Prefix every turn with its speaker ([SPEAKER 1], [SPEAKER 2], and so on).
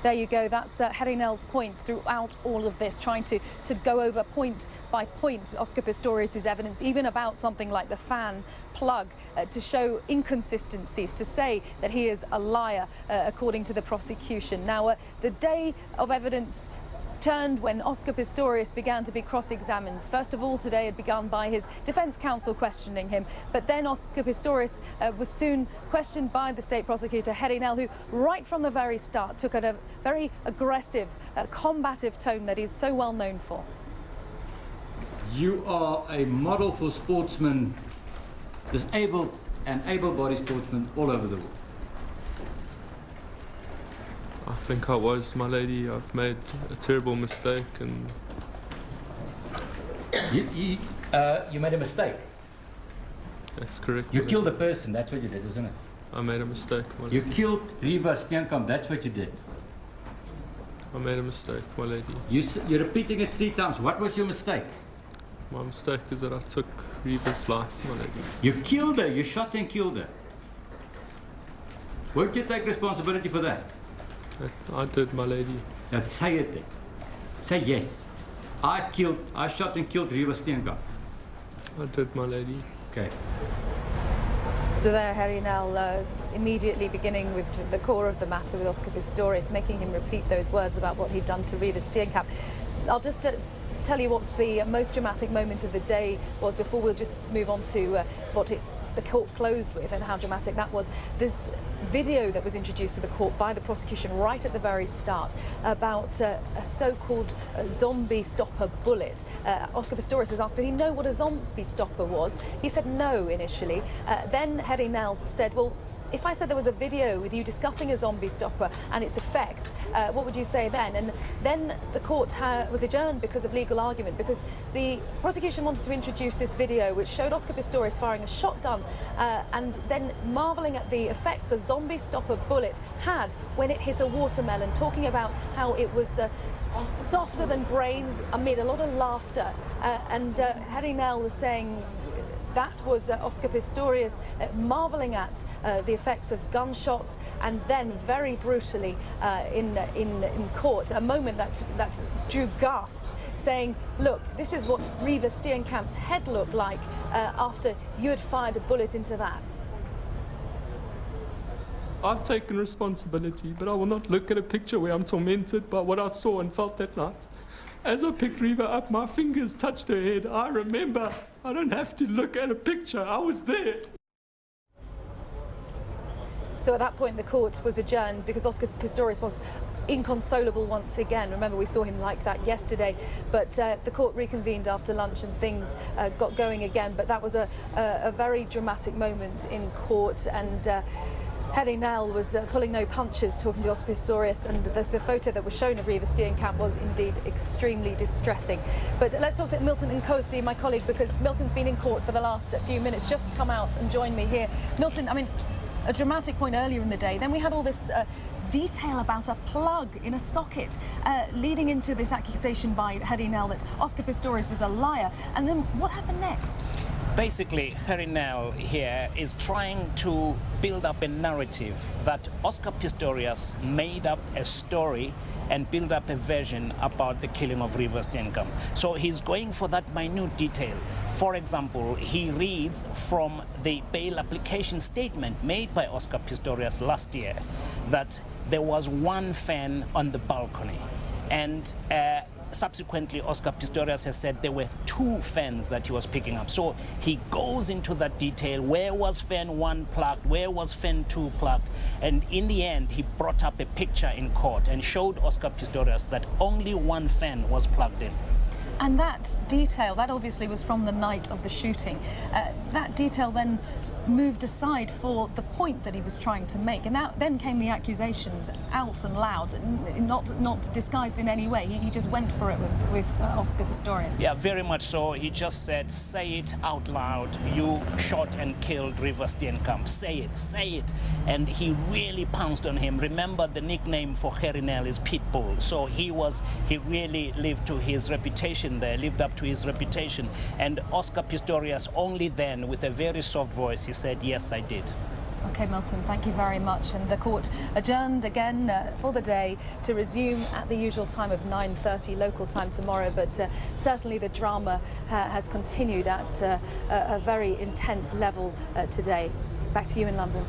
[SPEAKER 1] There you go. That's Gerrie Nel's point throughout all of this, trying to go over point by point Oscar Pistorius' evidence, even about something like the fan plug, to show inconsistencies, to say that he is a liar, according to the prosecution. Now, the day of evidence turned when Oscar Pistorius began to be cross-examined. First of all, today had begun by his defence counsel questioning him, but then Oscar Pistorius was soon questioned by the state prosecutor, Gerrie Nel, who right from the very start took a very aggressive, combative tone that he's so well known for.
[SPEAKER 2] You are a model for sportsmen, disabled and able-bodied sportsmen all over the world.
[SPEAKER 3] I think I was, my lady. I've made a terrible mistake, and
[SPEAKER 2] You made a mistake.
[SPEAKER 3] That's correct.
[SPEAKER 2] You killed a person, that's what you did, isn't it?
[SPEAKER 3] I made a mistake, my lady.
[SPEAKER 2] You killed Reeva Steenkamp, that's what you did.
[SPEAKER 3] I made a mistake, my lady.
[SPEAKER 2] You're repeating it 3 times. What was your mistake?
[SPEAKER 3] My mistake is that I took Reeva's life, my lady.
[SPEAKER 2] You killed her, you shot and killed her. Won't you take responsibility for that?
[SPEAKER 3] I did, my lady.
[SPEAKER 2] Now say it then. Say yes. I shot and killed Reeva Steenkamp.
[SPEAKER 3] I did, my lady.
[SPEAKER 2] Okay.
[SPEAKER 1] So there, Gerrie Nel immediately beginning with the core of the matter with Oscar Pistorius, making him repeat those words about what he'd done to Reeva Steenkamp. I'll just tell you what the most dramatic moment of the day was before we'll just move on to the court closed with and how dramatic that was. This video that was introduced to the court by the prosecution right at the very start about a so-called zombie stopper bullet. Oscar Pistorius was asked, did he know what a zombie stopper was? He said no initially. Then Gerrie Nel said, well, if I said there was a video with you discussing a zombie stopper and its effects, what would you say then? And then the court was adjourned because of legal argument, because the prosecution wanted to introduce this video which showed Oscar Pistorius firing a shotgun and then marvelling at the effects a zombie stopper bullet had when it hit a watermelon, talking about how it was softer than brains amid a lot of laughter. And Gerrie Nel was saying that was Oscar Pistorius marvelling at the effects of gunshots, and then very brutally in court, a moment that drew gasps, saying, look, this is what Reeva Steenkamp's head looked like after you had fired a bullet into that.
[SPEAKER 3] I've taken responsibility, but I will not look at a picture where I'm tormented by what I saw and felt that night. As I picked Reeva up, my fingers touched her head. I remember. I don't have to look at a picture. I was there.
[SPEAKER 1] So at that point, the court was adjourned because Oscar Pistorius was inconsolable once again. Remember, we saw him like that yesterday. But the court reconvened after lunch and things got going again. But that was a very dramatic moment in court. And Gerrie Nel was pulling no punches, talking to Oscar Pistorius, and the photo that was shown of Reeva Steenkamp was indeed extremely distressing. But let's talk to Milton Nkosi, my colleague, because Milton's been in court for the last few minutes, just come out and joined me here. Milton, I mean, a dramatic point earlier in the day, then we had all this detail about a plug in a socket leading into this accusation by Gerrie Nel that Oscar Pistorius was a liar. And then what happened next?
[SPEAKER 4] Basically, Gerrie Nel here is trying to build up a narrative that Oscar Pistorius made up a story and build up a version about the killing of Reeva Steenkamp. So he's going for that minute detail. For example, he reads from the bail application statement made by Oscar Pistorius last year that there was one fan on the balcony. And subsequently, Oscar Pistorius has said there were 2 fans that he was picking up. So he goes into that detail. Where was fan 1 plugged? Where was fan 2 plugged? And in the end, he brought up a picture in court and showed Oscar Pistorius that only 1 fan was plugged in.
[SPEAKER 1] And that detail, that obviously was from the night of the shooting. That detail then moved aside for the point that he was trying to make, and then came the accusations out and loud, not disguised in any way. He just went for it with Oscar Pistorius.
[SPEAKER 4] Yeah, very much so. He just said, say it out loud. You shot and killed Reeva Steenkamp. Say it, say it. And he really pounced on him. Remember, the nickname for Gerrie Nel is Pitbull. So he really lived to his reputation there, lived up to his reputation. And Oscar Pistorius only then, with a very soft voice, he said, yes, I did.
[SPEAKER 1] Okay, Milton, thank you very much. And the court adjourned again for the day to resume at the usual time of 9:30 local time tomorrow. But certainly the drama has continued at a very intense level today. Back to you in London.